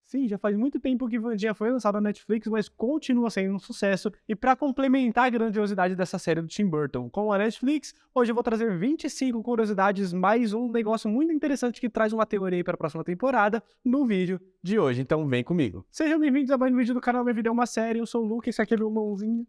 Sim, já faz muito tempo que Wandinha foi lançada na Netflix, mas continua sendo um sucesso. E para complementar a grandiosidade dessa série do Tim Burton com a Netflix, hoje eu vou trazer 25 curiosidades, mais um negócio muito interessante que traz uma teoria aí para a próxima temporada no vídeo de hoje. Então vem comigo. Sejam bem-vindos a mais um vídeo do canal Minha Vida é uma Série. Eu sou o Luke, esse aqui é meu mãozinho.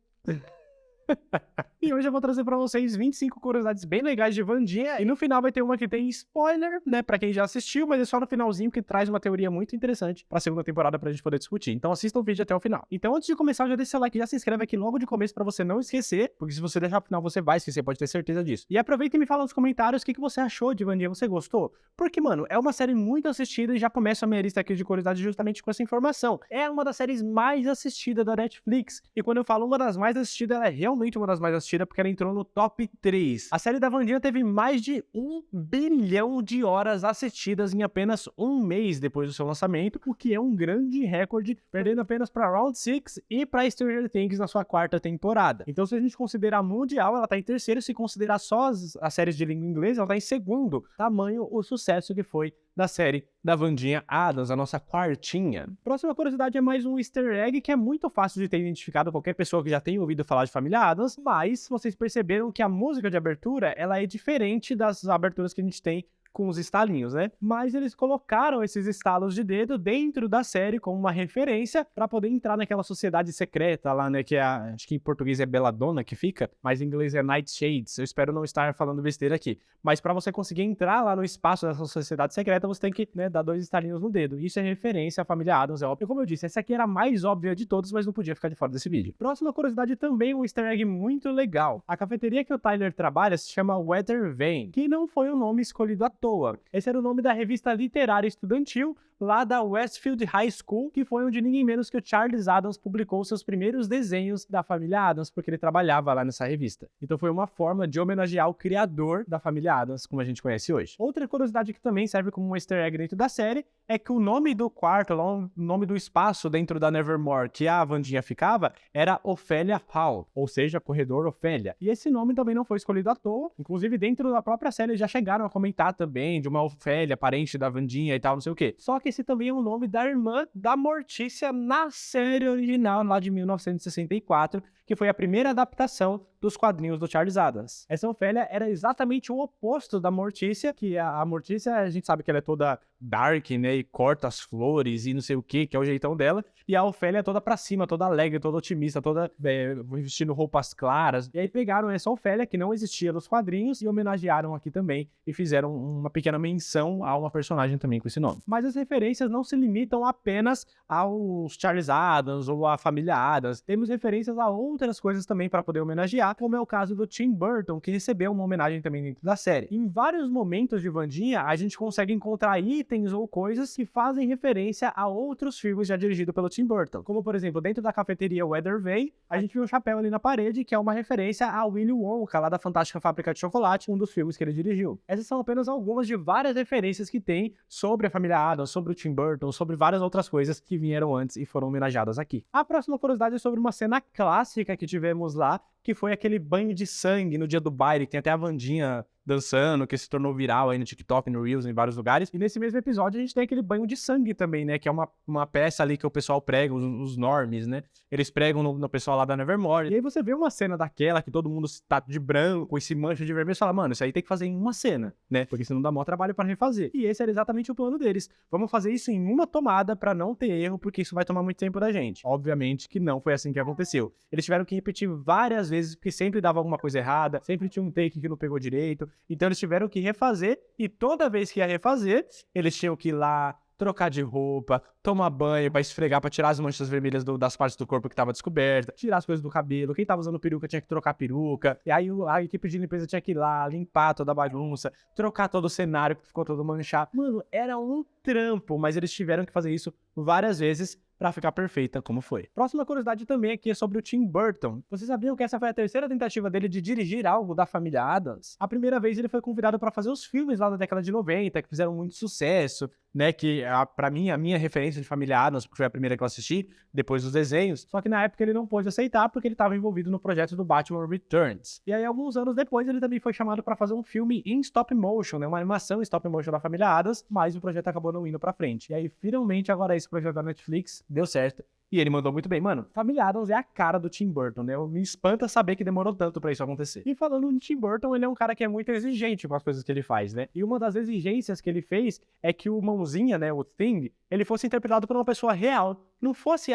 E hoje eu vou trazer pra vocês 25 curiosidades bem legais de Wandinha. E no final vai ter uma que tem spoiler, né, pra quem já assistiu, mas é só no finalzinho que traz uma teoria muito interessante pra segunda temporada pra gente poder discutir. Então assista o vídeo até o final. Então antes de começar, já deixa seu like, já se inscreve aqui logo de começo pra você não esquecer, porque se você deixar pro final você vai esquecer, pode ter certeza disso. E aproveita e me fala nos comentários o que você achou de Wandinha, você gostou? Porque, mano, é uma série muito assistida e já começa a minha lista aqui de curiosidades justamente com essa informação. É uma das séries mais assistidas da Netflix. E quando eu falo uma das mais assistidas, ela é realmente uma das mais assistidas porque ela entrou no top 3. A série da Wandinha teve mais de 1 bilhão de horas assistidas em apenas um mês depois do seu lançamento, o que é um grande recorde, perdendo apenas para Round 6 e para Stranger Things na sua quarta temporada. Então, se a gente considerar mundial, ela tá em terceiro, se considerar só as séries de língua inglesa, ela tá em segundo. Tamanho o sucesso que foi da série da Wandinha Addams, a nossa quartinha. Próxima curiosidade é mais um easter egg que é muito fácil de ter identificado qualquer pessoa que já tenha ouvido falar de Família Addams, mas vocês perceberam que a música de abertura, ela é diferente das aberturas que a gente tem com os estalinhos, né? Mas eles colocaram esses estalos de dedo dentro da série como uma referência para poder entrar naquela sociedade secreta lá, né? Que é acho que em português é Belladonna que fica, mas em inglês é Nightshades. Eu espero não estar falando besteira aqui. Mas para você conseguir entrar lá no espaço dessa sociedade secreta, você tem que, né, dar 2 estalinhos no dedo. Isso é referência à Família Addams, é óbvio. E como eu disse, essa aqui era a mais óbvia de todas, mas não podia ficar de fora desse vídeo. Próxima curiosidade também um easter egg muito legal. A cafeteria que o Tyler trabalha se chama Weather Vane, que não foi um nome escolhido à toa. Esse era o nome da revista literária estudantil lá da Westfield High School, que foi onde ninguém menos que o Charles Addams publicou seus primeiros desenhos da família Addams, porque ele trabalhava lá nessa revista. Então foi uma forma de homenagear o criador da família Addams, como a gente conhece hoje. Outra curiosidade que também serve como um easter egg dentro da série é que o nome do quarto, o nome do espaço dentro da Nevermore que a Wandinha ficava, era Ophelia Hall, ou seja, Corredor Ofélia. E esse nome também não foi escolhido à toa, inclusive dentro da própria série já chegaram a comentar também de uma Ofélia, parente da Wandinha e tal, não sei o quê. Só que esse também é o nome da irmã da Mortícia na série original, lá de 1964, que foi a primeira adaptação dos quadrinhos do Charles Addams. Essa Ofélia era exatamente o oposto da Mortícia, que a Mortícia, a gente sabe que ela é toda dark, né, e corta as flores e não sei o que é o jeitão dela, e a Ofélia é toda pra cima, toda alegre, toda otimista, toda vestindo roupas claras. E aí pegaram essa Ofélia, que não existia nos quadrinhos, e homenagearam aqui também, e fizeram uma pequena menção a uma personagem também com esse nome. Mas as referências não se limitam apenas aos Charles Addams ou à família Addams. Temos referências a outras coisas também para poder homenagear, como é o caso do Tim Burton, que recebeu uma homenagem também dentro da série. Em vários momentos de Wandinha, a gente consegue encontrar itens ou coisas que fazem referência a outros filmes já dirigidos pelo Tim Burton. Como, por exemplo, dentro da cafeteria Weather Vane, a gente viu um chapéu ali na parede, que é uma referência a Willy Wonka, lá da Fantástica Fábrica de Chocolate, um dos filmes que ele dirigiu. Essas são apenas algumas de várias referências que tem sobre a família Addams, sobre o Tim Burton, sobre várias outras coisas que vieram antes e foram homenageadas aqui. A próxima curiosidade é sobre uma cena clássica que tivemos lá, que foi aquele banho de sangue no dia do baile, que tem até a Wandinha dançando, que se tornou viral aí no TikTok, no Reels, em vários lugares. E nesse mesmo episódio a gente tem aquele banho de sangue também, né? Que é uma peça ali que o pessoal prega, os normies, né? Eles pregam no pessoal lá da Nevermore. E aí você vê uma cena daquela que todo mundo tá de branco e se mancha de vermelho e fala, mano, isso aí tem que fazer em uma cena, né? Porque senão dá maior trabalho para refazer. E esse era exatamente o plano deles. Vamos fazer isso em uma tomada para não ter erro, porque isso vai tomar muito tempo da gente. Obviamente que não foi assim que aconteceu. Eles tiveram que repetir várias vezes, porque sempre dava alguma coisa errada, sempre tinha um take que não pegou direito. Então eles tiveram que refazer, e toda vez que ia refazer, eles tinham que ir lá, trocar de roupa, tomar banho pra esfregar, pra tirar as manchas vermelhas das partes do corpo que tava descoberta, tirar as coisas do cabelo, quem tava usando peruca tinha que trocar a peruca, e aí a equipe de limpeza tinha que ir lá, limpar toda a bagunça, trocar todo o cenário que ficou todo manchado. Mano, era um trampo, mas eles tiveram que fazer isso várias vezes pra ficar perfeita como foi. Próxima curiosidade também aqui é sobre o Tim Burton. Vocês sabiam que essa foi a terceira tentativa dele de dirigir algo da família Addams? A primeira vez ele foi convidado para fazer os filmes lá da década de 90, que fizeram muito sucesso, né, que pra mim, a minha referência de Família Addams, porque foi a primeira que eu assisti, depois dos desenhos, só que na época ele não pôde aceitar porque ele estava envolvido no projeto do Batman Returns. E aí, alguns anos depois, ele também foi chamado pra fazer um filme em stop motion, né, uma animação em stop motion da Família Addams, mas o projeto acabou não indo pra frente. E aí, finalmente, agora esse projeto da Netflix deu certo. E ele mandou muito bem. Mano, Família Addams é a cara do Tim Burton, né? Me espanta saber que demorou tanto pra isso acontecer. E falando no Tim Burton, ele é um cara que é muito exigente com as coisas que ele faz, né? E uma das exigências que ele fez é que o Mãozinha, né, o Thing, ele fosse interpretado por uma pessoa real. Não fosse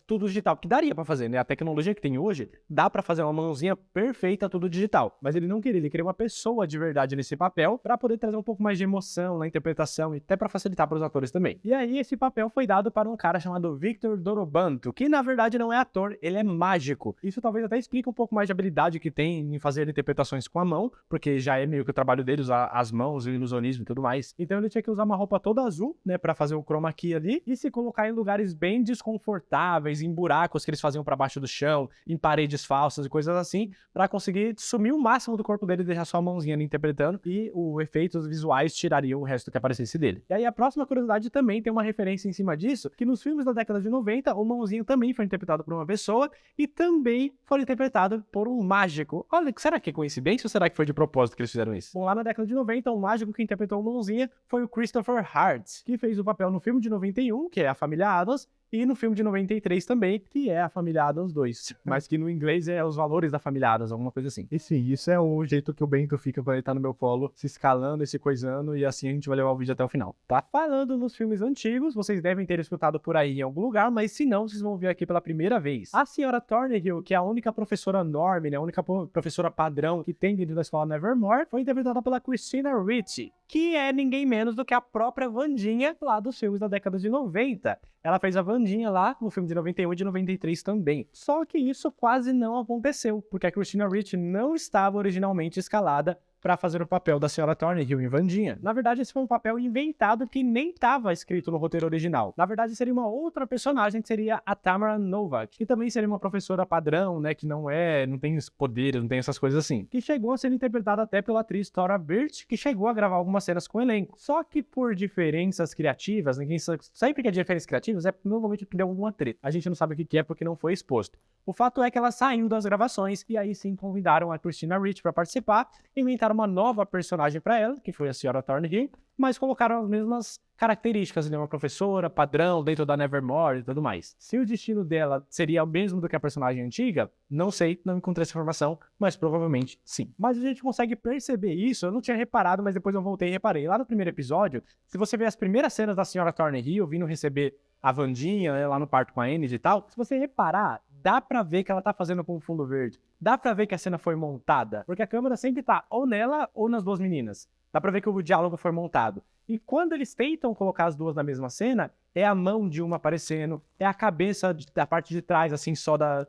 tudo digital, que daria pra fazer, né? A tecnologia que tem hoje, dá pra fazer uma mãozinha perfeita, tudo digital. Mas ele não queria, ele queria uma pessoa de verdade nesse papel pra poder trazer um pouco mais de emoção na interpretação e até pra facilitar pros atores também. E aí, esse papel foi dado para um cara chamado Victor Dorobanto, que na verdade não é ator, ele é mágico. Isso talvez até explique um pouco mais de habilidade que tem em fazer interpretações com a mão, porque já é meio que o trabalho dele, usar as mãos, o ilusionismo e tudo mais. Então ele tinha que usar uma roupa toda azul, né, pra fazer o chroma key ali, e se colocar em lugares bem desconfortáveis, em buracos que eles faziam pra baixo do chão, em paredes falsas e coisas assim, pra conseguir sumir o máximo do corpo dele e deixar só a mãozinha ali interpretando, e os efeitos visuais tirariam o resto que aparecesse dele. E aí a próxima curiosidade também tem uma referência em cima disso, que nos filmes da década de 90, o Mãozinho também foi interpretado por uma pessoa e também foi interpretado por um mágico. Olha, será que é coincidência ou será que foi de propósito que eles fizeram isso? Bom, lá na década de 90, o mágico que interpretou o Mãozinha foi o Christopher Hart, que fez o papel no filme de 91, que é A Família Addams, e no filme de 93 também, que é A Família Addams 2. Mas que no inglês é Os Valores da Família Addams, alguma coisa assim. E sim, isso é o jeito que o Bento fica quando ele tá no meu colo, se escalando e se coisando, e assim a gente vai levar o vídeo até o final, tá? Falando nos filmes antigos, vocês devem ter escutado por aí em algum lugar, mas se não, vocês vão ver aqui pela primeira vez. A senhora Thornhill, que é a única professora norme, né, a única professora padrão que tem dentro da escola Nevermore, foi interpretada pela Christina Ricci, que é ninguém menos do que a própria Wandinha lá dos filmes da década de 90. Ela fez a Wandinha lá no filme de 91 e de 93 também. Só que isso quase não aconteceu, porque a Christina Ricci não estava originalmente escalada para fazer o papel da senhora Thornhill em Wandinha. Na verdade, esse foi um papel inventado que nem estava escrito no roteiro original. Na verdade, seria uma outra personagem que seria a Tamara Novak, que também seria uma professora padrão, né, que não tem poderes, não tem essas coisas assim. Que chegou a ser interpretada até pela atriz Thora Birch, que chegou a gravar algumas cenas com o elenco. Só que por diferenças criativas, ninguém sempre que é diferenças criativas, é normalmente porque deu alguma treta. A gente não sabe o que é porque não foi exposto. O fato é que ela saiu das gravações e aí sim convidaram a Christina Ricci para participar, inventaram uma nova personagem para ela, que foi a senhora Thornhill, mas colocaram as mesmas características, né? Uma professora, padrão, dentro da Nevermore e tudo mais. Se o destino dela seria o mesmo do que a personagem antiga, não sei, não encontrei essa informação, mas provavelmente sim. Mas a gente consegue perceber isso, eu não tinha reparado, mas depois eu voltei e reparei. Lá no primeiro episódio, se você ver as primeiras cenas da senhora Thornhill vindo receber a Wandinha, né, lá no parto com a Enid e tal, se você reparar, dá pra ver que ela tá fazendo com um fundo verde. Dá pra ver que a cena foi montada, porque a câmera sempre tá ou nela ou nas duas meninas. Dá pra ver que o diálogo foi montado. E quando eles tentam colocar as duas na mesma cena, é a mão de uma aparecendo, é a cabeça da parte de trás, assim, só da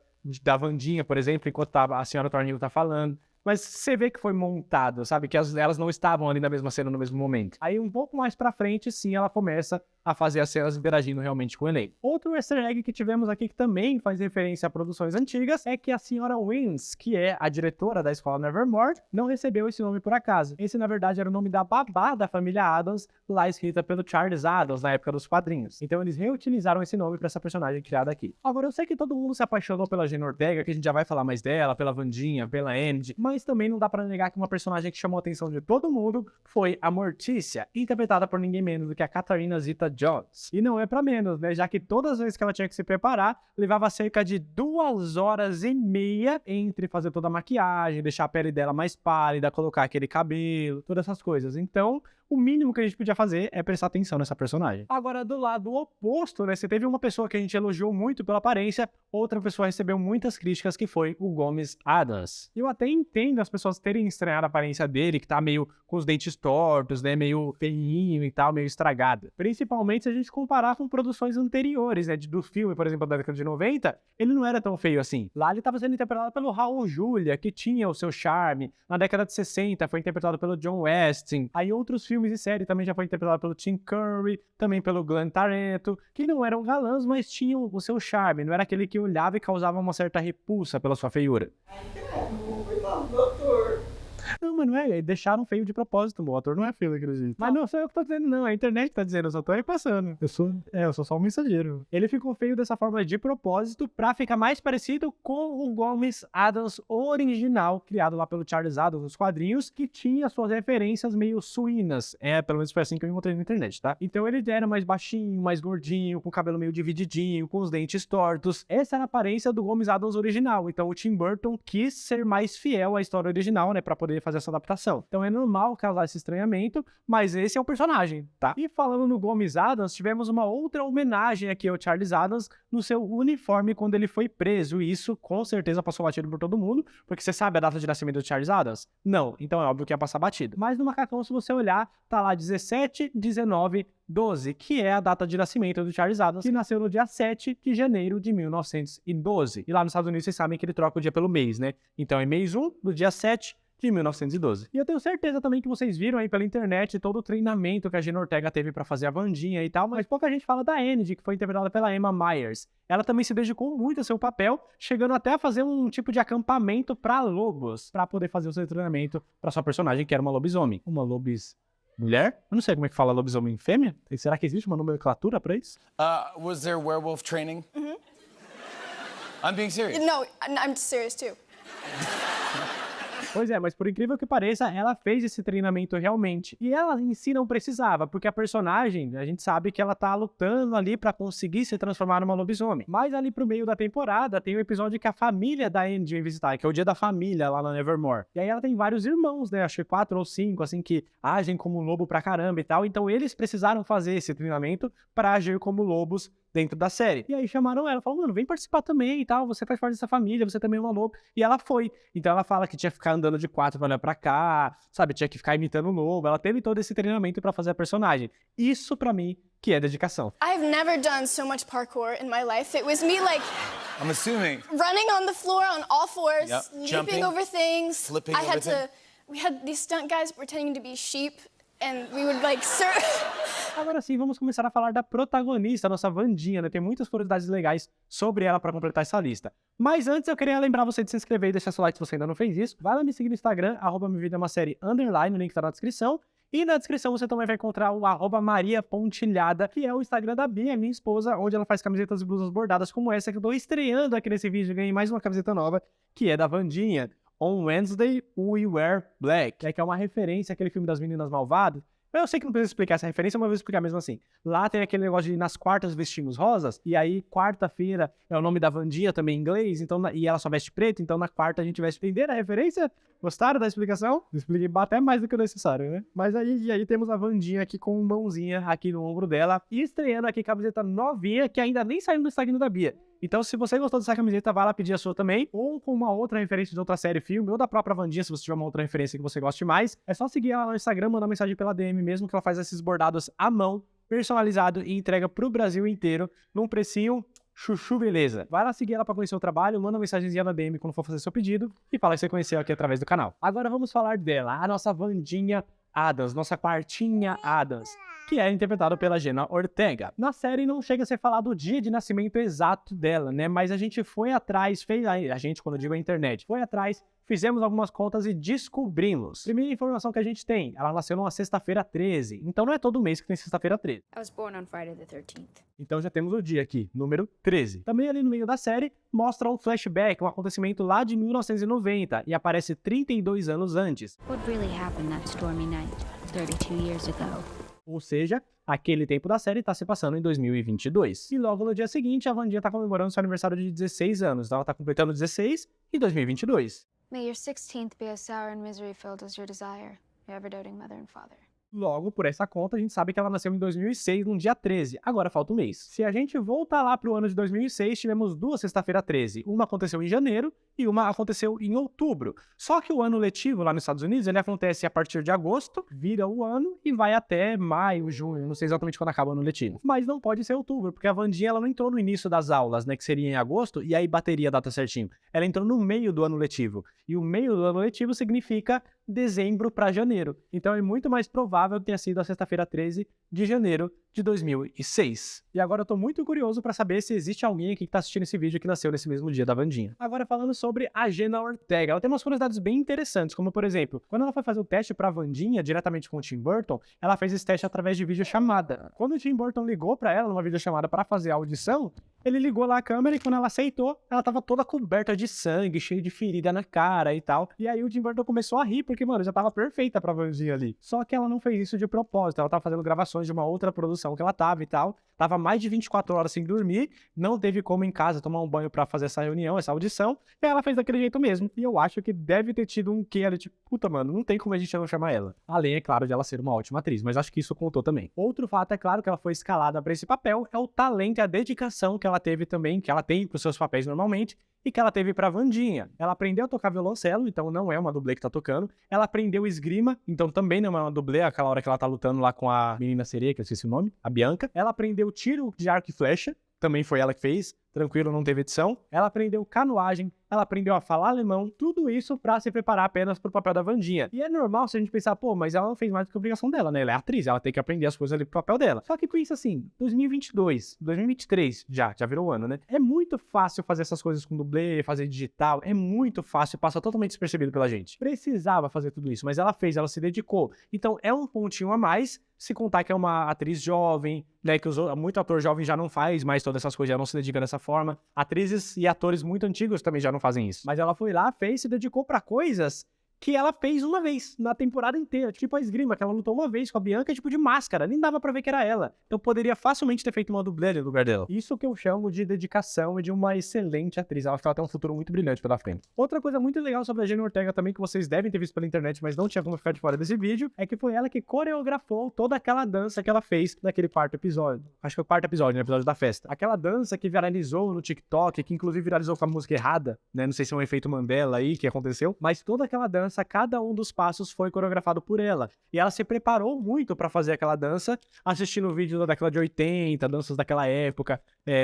Wandinha, por exemplo, enquanto a senhora Thornhill tá falando. Mas você vê que foi montado, sabe? Que elas não estavam ali na mesma cena no mesmo momento. Aí um pouco mais pra frente, sim, ela começa a fazer as cenas interagindo realmente com o elenco. Outro easter egg que tivemos aqui que também faz referência a produções antigas é que a senhora Wins, que é a diretora da escola Nevermore, não recebeu esse nome por acaso. Esse, na verdade, era o nome da babá da família Addams, lá escrita pelo Charles Addams na época dos quadrinhos. Então eles reutilizaram esse nome pra essa personagem criada aqui. Agora, eu sei que todo mundo se apaixonou pela Jenna Ortega, que a gente já vai falar mais dela, pela Wandinha, pela Enid, mas também não dá pra negar que uma personagem que chamou a atenção de todo mundo foi a Mortícia, interpretada por ninguém menos do que a Katarina Zeta-Jones. E não é pra menos, né? Já que todas as vezes que ela tinha que se preparar, levava cerca de 2 horas e meia entre fazer toda a maquiagem, deixar a pele dela mais pálida, colocar aquele cabelo, todas essas coisas. Então, o mínimo que a gente podia fazer é prestar atenção nessa personagem. Agora, do lado oposto, né? Você teve uma pessoa que a gente elogiou muito pela aparência, outra pessoa recebeu muitas críticas, que foi o Gomes Addams. Eu até entendo as pessoas terem estranhado a aparência dele, que tá meio com os dentes tortos, né? Meio feinho e tal, meio estragado. Principalmente se a gente comparar com produções anteriores, né? Do filme, por exemplo, da década de 90, ele não era tão feio assim. Lá ele estava sendo interpretado pelo Raul Julia, que tinha o seu charme. Na década de 60 foi interpretado pelo John Weston. Aí outros filmes e série também já foi interpretado pelo Tim Curry, também pelo Glenn Tarento, que não eram galãs, mas tinham o seu charme. Não era aquele que olhava e causava uma certa repulsa pela sua feiura. Coitado do ator. Não, mas não é, deixaram feio de propósito, o ator não é feio daquele jeito. Mas não sou eu que tô dizendo, não, a internet tá dizendo, eu só tô aí passando. Eu sou só um mensageiro. Ele ficou feio dessa forma de propósito pra ficar mais parecido com o Gomes Addams original, criado lá pelo Charles Addams nos quadrinhos, que tinha suas referências meio suínas. Pelo menos foi assim que eu encontrei na internet, tá? Então ele era mais baixinho, mais gordinho, com o cabelo meio divididinho, com os dentes tortos. Essa era a aparência do Gomes Addams original. Então o Tim Burton quis ser mais fiel à história original, né, pra poder fazer essa adaptação. Então é normal causar esse estranhamento, mas esse é o personagem, tá? E falando no Gomes Addams, tivemos uma outra homenagem aqui ao Charles Addams no seu uniforme quando ele foi preso. E isso com certeza passou batido por todo mundo, porque você sabe a data de nascimento do Charles Addams? Não, então é óbvio que ia passar batido. Mas no macacão, se você olhar, tá lá 17, 19, 12, que é a data de nascimento do Charles Addams, que nasceu no dia 7 de janeiro de 1912. E lá nos Estados Unidos vocês sabem que ele troca o dia pelo mês, né? Então é mês 1 do dia 7 de 1912. E eu tenho certeza também que vocês viram aí pela internet todo o treinamento que a Jenna Ortega teve pra fazer a Wandinha e tal, mas pouca gente fala da Andy, que foi interpretada pela Emma Myers. Ela também se dedicou muito ao seu papel, chegando até a fazer um tipo de acampamento pra lobos, pra poder fazer o seu treinamento pra sua personagem, que era uma lobisomem. Uma mulher? Eu não sei como é que fala lobisomem fêmea. Será que existe uma nomenclatura pra isso? Was there werewolf training? Mm-hmm. I'm being serious. No, I'm serious too. Pois é, mas por incrível que pareça, ela fez esse treinamento realmente. E ela em si não precisava, porque a personagem, a gente sabe que ela tá lutando ali pra conseguir se transformar numa lobisomem. Mas ali pro meio da temporada, tem um episódio que a família da Andy vem visitar, que é o dia da família lá na Nevermore. E aí ela tem vários irmãos, né, acho que 4 ou 5, assim, que agem como lobo pra caramba e tal. Então eles precisaram fazer esse treinamento pra agir como lobos dentro da série. E aí chamaram ela, falaram, mano, vem participar também e tal, você faz parte dessa família, você também é uma lobo. E ela foi. Então ela fala que tinha que ficar andando de 4 pra olhar pra cá, sabe, tinha que ficar imitando o lobo. Ela teve todo esse treinamento pra fazer a personagem. Isso pra mim que é dedicação. I've never done so much parkour in my life. It was me like I'm assuming. running on the floor on all fours, Yep. leaping Jumping, over things. flipping I had over we had these stunt guys pretending to be sheep and we would like surf. Agora sim, vamos começar a falar da protagonista, a nossa Wandinha, né? Tem muitas curiosidades legais sobre ela pra completar essa lista. Mas antes eu queria lembrar você de se inscrever e deixar seu like se você ainda não fez isso. Vai lá me seguir no Instagram, @mevidaemassérie_, o link tá na descrição. E na descrição você também vai encontrar o @mariapontilhada, que é o Instagram da Bia, minha esposa, onde ela faz camisetas e blusas bordadas como essa que eu tô estreando aqui nesse vídeo. Ganhei mais uma camiseta nova, que é da Wandinha. On Wednesday, we wear black. Que é uma referência àquele filme das Meninas Malvadas. Eu sei que não precisa explicar essa referência, mas eu vou explicar mesmo assim. Lá tem aquele negócio de nas quartas vestimos rosas, e aí quarta-feira é o nome da Wandinha também em inglês, então, e ela só veste preto, então na quarta a gente vai entender a referência? Gostaram da explicação? Expliquei até mais do que o necessário, né? Mas aí temos a Wandinha aqui com mãozinha aqui no ombro dela, e estreando aqui camiseta novinha, que ainda nem saiu no Instagram da Bia. Então, se você gostou dessa camiseta, vai lá pedir a sua também, ou com uma outra referência de outra série, filme, ou da própria Wandinha, se você tiver uma outra referência que você goste mais. É só seguir ela no Instagram, mandar mensagem pela DM mesmo, que ela faz esses bordados à mão, personalizado e entrega pro Brasil inteiro, num precinho chuchu beleza. Vai lá seguir ela pra conhecer o trabalho, manda uma mensagenzinha na DM quando for fazer seu pedido, e fala que você conheceu aqui através do canal. Agora vamos falar dela, a nossa Wandinha Addams, nossa quartinha Addams, que é interpretada pela Jenna Ortega. Na série não chega a ser falado o dia de nascimento exato dela, né? Mas a gente foi atrás, a gente, quando eu digo a internet, foi atrás, fizemos algumas contas e descobrimos. Primeira informação que a gente tem, ela nasceu numa sexta-feira 13, então não é todo mês que tem sexta-feira 13. I was born on Friday the 13th. Então já temos o dia aqui, número 13. Também ali no meio da série, mostra um flashback, um acontecimento lá de 1990, e aparece 32 anos antes. What really happened that stormy night 32 years ago? Ou seja, aquele tempo da série tá se passando em 2022. E logo no dia seguinte, a Wandinha tá comemorando seu aniversário de 16 anos. Então ela tá completando 16 em 2022. May your 16th be as sour and misery-filled as your desire, your ever-doting mother and father. Logo, por essa conta, a gente sabe que ela nasceu em 2006, no dia 13. Agora falta um mês. Se a gente voltar lá pro ano de 2006, tivemos duas sexta-feira 13. Uma aconteceu em janeiro e uma aconteceu em outubro. Só que o ano letivo lá nos Estados Unidos, ele acontece a partir de agosto, vira o ano e vai até maio, junho. Não sei exatamente quando acaba o ano letivo. Mas não pode ser outubro, porque a Wandinha, ela não entrou no início das aulas, né, que seria em agosto, e aí bateria a data certinho. Ela entrou no meio do ano letivo. E o meio do ano letivo significa dezembro para janeiro. Então é muito mais provável que tenha sido a sexta-feira 13 de janeiro de 2006. E agora eu tô muito curioso para saber se existe alguém aqui que tá assistindo esse vídeo que nasceu nesse mesmo dia da Wandinha. Agora falando sobre a Jenna Ortega, ela tem umas curiosidades bem interessantes, como por exemplo, quando ela foi fazer o teste pra Wandinha diretamente com o Tim Burton, ela fez esse teste através de videochamada. Quando o Tim Burton ligou pra ela numa videochamada para fazer a audição, ele ligou lá a câmera e quando ela aceitou, ela tava toda coberta de sangue, cheia de ferida na cara e tal. E aí o Tim Burton começou a rir, porque, mano, já tava perfeita pra Wandinha ali. Só que ela não fez isso de propósito, ela tava fazendo gravações de uma outra produção que ela tava e tal. Tava mais de 24 horas sem dormir, não teve como em casa tomar um banho pra fazer essa reunião, essa audição, e ela fez daquele jeito mesmo. E eu acho que deve ter tido um quê ali, tipo, puta, mano, não tem como a gente não chamar ela. Além, é claro, de ela ser uma ótima atriz, mas acho que isso contou também. Outro fato, é claro, que ela foi escalada pra esse papel, é o talento e a dedicação que ela teve também, que ela tem pros seus papéis normalmente, e que ela teve pra Wandinha. Ela aprendeu a tocar violoncelo, então não é uma dublê que tá tocando. Ela aprendeu esgrima, então também não é uma dublê, aquela hora que ela tá lutando lá com a menina sereia, que eu esqueci o nome, a Bianca. Ela aprendeu tiro de arco e flecha, também foi ela que fez, tranquilo, não teve edição. Ela aprendeu canoagem, ela aprendeu a falar alemão, tudo isso pra se preparar apenas pro papel da Wandinha. E é normal se a gente pensar, pô, mas ela não fez mais do que a obrigação dela, né? Ela é atriz, ela tem que aprender as coisas ali pro papel dela. Só que pensa assim, 2022, 2023, já virou ano, né? É muito fácil fazer essas coisas com dublê, fazer digital, é muito fácil, passa totalmente despercebido pela gente. Precisava fazer tudo isso, mas ela fez, ela se dedicou. Então é um pontinho a mais, se contar que é uma atriz jovem, né, que muito ator jovem já não faz mais todas essas coisas, já não se dedica dessa forma. Atrizes e atores muito antigos também já não fazem isso. Mas ela foi lá, fez, se dedicou pra coisas que ela fez uma vez, na temporada inteira. Tipo a esgrima, que ela lutou uma vez com a Bianca, tipo de máscara, nem dava pra ver que era ela. Então poderia facilmente ter feito uma dublê no lugar dela. Isso que eu chamo de dedicação e de uma excelente atriz. Ela tem um futuro muito brilhante pela frente. Outra coisa muito legal sobre a Jenna Ortega também, que vocês devem ter visto pela internet, mas não tinha como ficar de fora desse vídeo, é que foi ela que coreografou toda aquela dança que ela fez naquele quarto episódio. Acho que foi o quarto episódio, no episódio da festa. Aquela dança que viralizou no TikTok, que inclusive viralizou com a música errada, né? Não sei se é um efeito Mandela aí que aconteceu, mas toda aquela dança, cada um dos passos foi coreografado por ela. E ela se preparou muito pra fazer aquela dança, assistindo vídeos da década de 80, danças daquela época,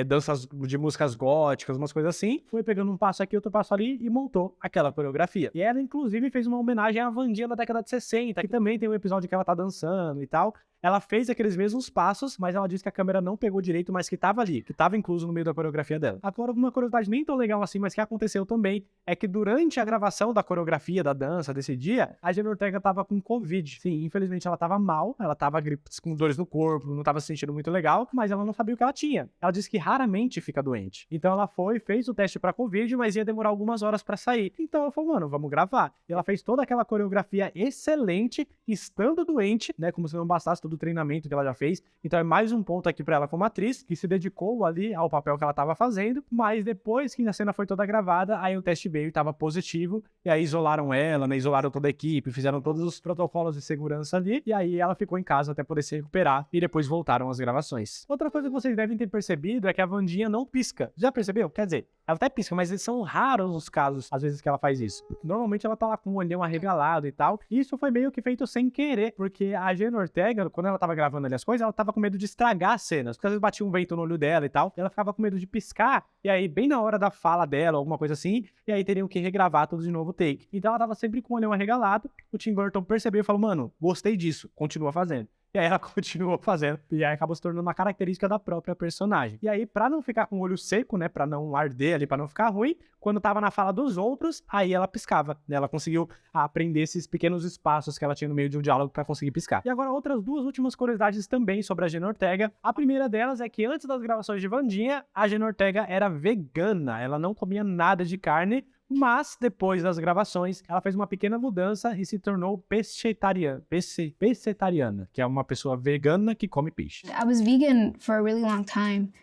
danças de músicas góticas, umas coisas assim. Foi pegando um passo aqui, outro passo ali e montou aquela coreografia. E ela, inclusive, fez uma homenagem à Wandinha da década de 60, que também tem um episódio que ela tá dançando e tal. Ela fez aqueles mesmos passos, mas ela disse que a câmera não pegou direito, mas que tava ali, que tava incluso no meio da coreografia dela. Agora, uma curiosidade nem tão legal assim, mas que aconteceu também, é que durante a gravação da coreografia, da dança, desse dia, a Jenna Ortega tava com Covid. Sim, infelizmente ela tava mal, ela tava com dores no corpo, não tava se sentindo muito legal, mas ela não sabia o que ela tinha. Ela disse que raramente fica doente. Então ela foi, fez o teste pra Covid, mas ia demorar algumas horas pra sair. Então ela falou, mano, vamos gravar. E ela fez toda aquela coreografia excelente, estando doente, né, como se não bastasse todo o treinamento que ela já fez. Então é mais um ponto aqui pra ela como atriz, que se dedicou ali ao papel que ela tava fazendo, mas depois que a cena foi toda gravada, aí o teste veio e tava positivo, e aí isolaram ela, né, isolaram toda a equipe, fizeram todos os protocolos de segurança ali, e aí ela ficou em casa até poder se recuperar, e depois voltaram as gravações. Outra coisa que vocês devem ter percebido é que a Wandinha não pisca. Já percebeu? Quer dizer, ela até pisca, mas são raros os casos, às vezes, que ela faz isso. Normalmente ela tá lá com o olhão arregalado e tal, e isso foi meio que feito sem querer, porque a Jenna Ortega, quando ela tava gravando ali as coisas, ela tava com medo de estragar as cenas, porque às vezes batia um vento no olho dela e tal, e ela ficava com medo de piscar, e aí bem na hora da fala dela, alguma coisa assim, e aí teriam que regravar tudo de novo o take. Então ela tava sempre com o olhão arregalado, o Tim Burton percebeu e falou, mano, gostei disso, continua fazendo. E aí ela continuou fazendo, e aí acabou se tornando uma característica da própria personagem. E aí, pra não ficar com o olho seco, né, pra não arder ali, pra não ficar ruim, quando tava na fala dos outros, aí ela piscava, né, ela conseguiu aprender esses pequenos espaços que ela tinha no meio de um diálogo pra conseguir piscar. E agora, outras duas últimas curiosidades também sobre a Jenna Ortega. A primeira delas é que antes das gravações de Wandinha, a Jenna Ortega era vegana, ela não comia nada de carne, mas depois das gravações, ela fez uma pequena mudança e se tornou pescetariana, que é uma pessoa vegana que come peixe. I was vegan for a really long time,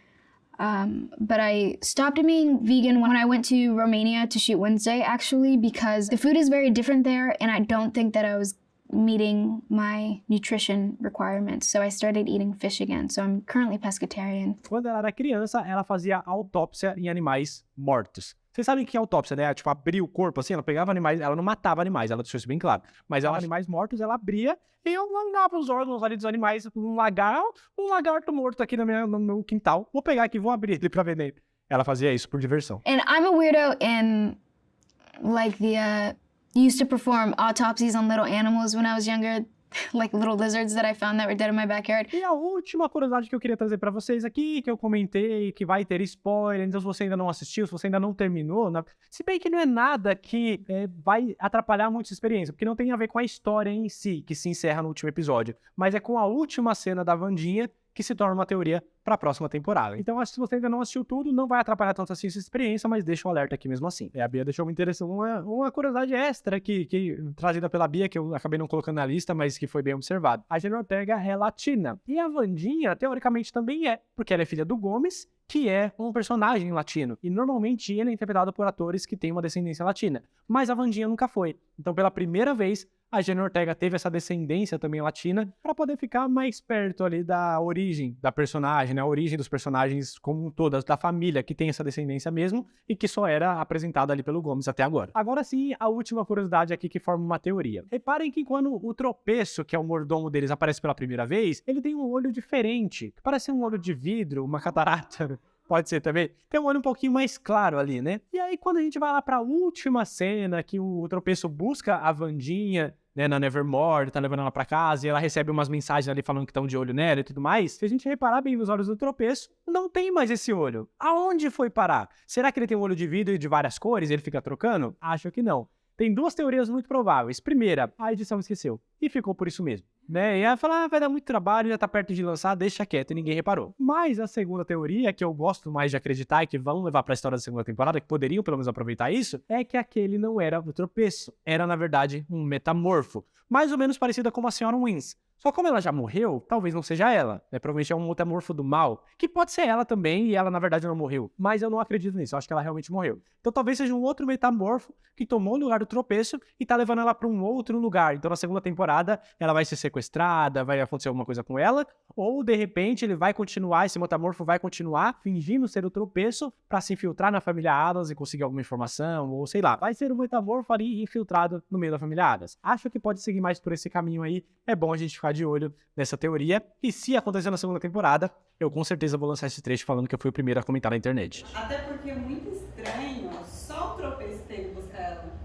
but I stopped being vegan when I went to Romania to shoot Wednesday, actually, because the food is very different there, and I don't think that I was meeting my nutrition requirements, so I started eating fish again, so I'm currently pescatarian. Quando ela era criança, ela fazia autópsia em animais mortos. Vocês sabem o que é autópsia, né? Tipo, abrir o corpo assim, ela pegava animais, ela não matava animais, ela deixou isso bem claro. Mas ela, animais mortos, ela abria e eu largava os órgãos ali dos animais, um lagarto morto aqui no meu quintal. Vou pegar aqui, vou abrir ele pra vender. Ela fazia isso por diversão. And I'm a weirdo in, like, used to perform autopsies on little animals when I was younger, like little lizards that I found that were dead in my backyard. E a última curiosidade que eu queria trazer pra vocês aqui, que eu comentei, que vai ter spoiler, então se você ainda não assistiu, se você ainda não terminou, se bem que não é nada que vai atrapalhar muito a experiência, porque não tem a ver com a história em si, que se encerra no último episódio, mas é com a última cena da Wandinha, que se torna uma teoria para a próxima temporada. Então, acho que se você ainda não assistiu tudo, não vai atrapalhar tanto assim essa experiência, mas deixa um alerta aqui mesmo assim. A Bia deixou uma curiosidade extra aqui, trazida pela Bia, que eu acabei não colocando na lista, mas que foi bem observado. A Jenna Ortega é latina. E a Wandinha, teoricamente, também é, porque ela é filha do Gomes, que é um personagem latino. E normalmente ele é interpretado por atores que têm uma descendência latina. Mas a Wandinha nunca foi. Então, pela primeira vez, a Jenna Ortega teve essa descendência também latina para poder ficar mais perto ali da origem da personagem, né? A origem dos personagens como um todo, da família que tem essa descendência mesmo e que só era apresentada ali pelo Gomes até agora. Agora sim, a última curiosidade aqui que forma uma teoria. Reparem que quando o Tropeço, que é o mordomo deles, aparece pela primeira vez, ele tem um olho diferente, que parece um olho de vidro, uma catarata. Pode ser também. Tem um olho um pouquinho mais claro ali, né? E aí, quando a gente vai lá pra última cena, que o Tropeço busca a Wandinha, né, na Nevermore, tá levando ela pra casa, e ela recebe umas mensagens ali falando que estão de olho nela e tudo mais. Se a gente reparar bem nos olhos do Tropeço, não tem mais esse olho. Aonde foi parar? Será que ele tem um olho de vidro e de várias cores e ele fica trocando? Acho que não. Tem duas teorias muito prováveis. Primeira, a edição esqueceu. E ficou por isso mesmo. Né? E ela fala, vai dar muito trabalho, já tá perto de lançar, deixa quieto, e ninguém reparou. Mas a segunda teoria, que eu gosto mais de acreditar e que vão levar pra história da segunda temporada, que poderiam pelo menos aproveitar isso, é que aquele não era o Tropeço. Era, na verdade, um metamorfo. Mais ou menos parecida com a Senhora Wins. Só como ela já morreu, talvez não seja ela, né? Provavelmente é um metamorfo do mal, que pode ser ela também, e ela na verdade não morreu. Mas eu não acredito nisso, eu acho que ela realmente morreu. Então talvez seja um outro metamorfo que tomou o lugar do Tropeço e tá levando ela pra um outro lugar. Então na segunda temporada ela vai ser sequestrada, vai acontecer alguma coisa com ela, ou de repente ele vai continuar, esse metamorfo vai continuar fingindo ser o Tropeço pra se infiltrar na família Addams e conseguir alguma informação, ou sei lá, vai ser um metamorfo ali infiltrado no meio da família Addams. Acho que pode seguir mais por esse caminho aí, é bom a gente ficar de olho nessa teoria, e se acontecer na segunda temporada, eu com certeza vou lançar esse trecho falando que eu fui o primeiro a comentar na internet. Até porque é muito estranho só o Tropeço ter ido buscar ela.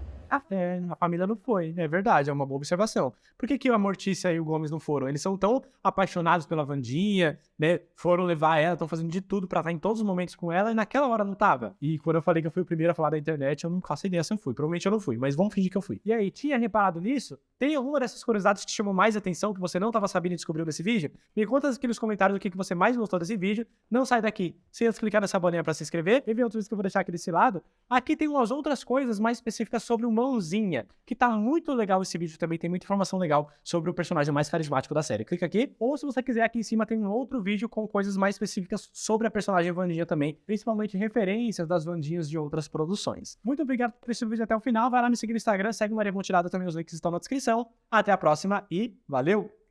A família não foi, é verdade, é uma boa observação. Por que a Mortícia e o Gomes não foram? Eles são tão apaixonados pela Wandinha, né? Foram levar ela, estão fazendo de tudo pra estar em todos os momentos com ela, e naquela hora não tava. E quando eu falei que eu fui o primeiro a falar da internet, eu não faço ideia se eu fui. Provavelmente eu não fui, mas vamos fingir que eu fui. E aí, tinha reparado nisso? Tem alguma dessas curiosidades que te chamou mais atenção, que você não tava sabendo e descobriu nesse vídeo? Me conta aqui nos comentários o que você mais gostou desse vídeo. Não sai daqui sem antes clicar nessa bolinha pra se inscrever. E ver outros vídeos que eu vou deixar aqui desse lado. Aqui tem umas outras coisas mais específicas sobre o Mãozinha, que tá muito legal esse vídeo também, tem muita informação legal sobre o personagem mais carismático da série. Clica aqui, ou se você quiser, aqui em cima tem um outro vídeo com coisas mais específicas sobre a personagem Wandinha também, principalmente referências das Wandinhas de outras produções. Muito obrigado por assistir o vídeo até o final, vai lá me seguir no Instagram, segue Maria Montirada, também os links estão na descrição. Até a próxima e valeu!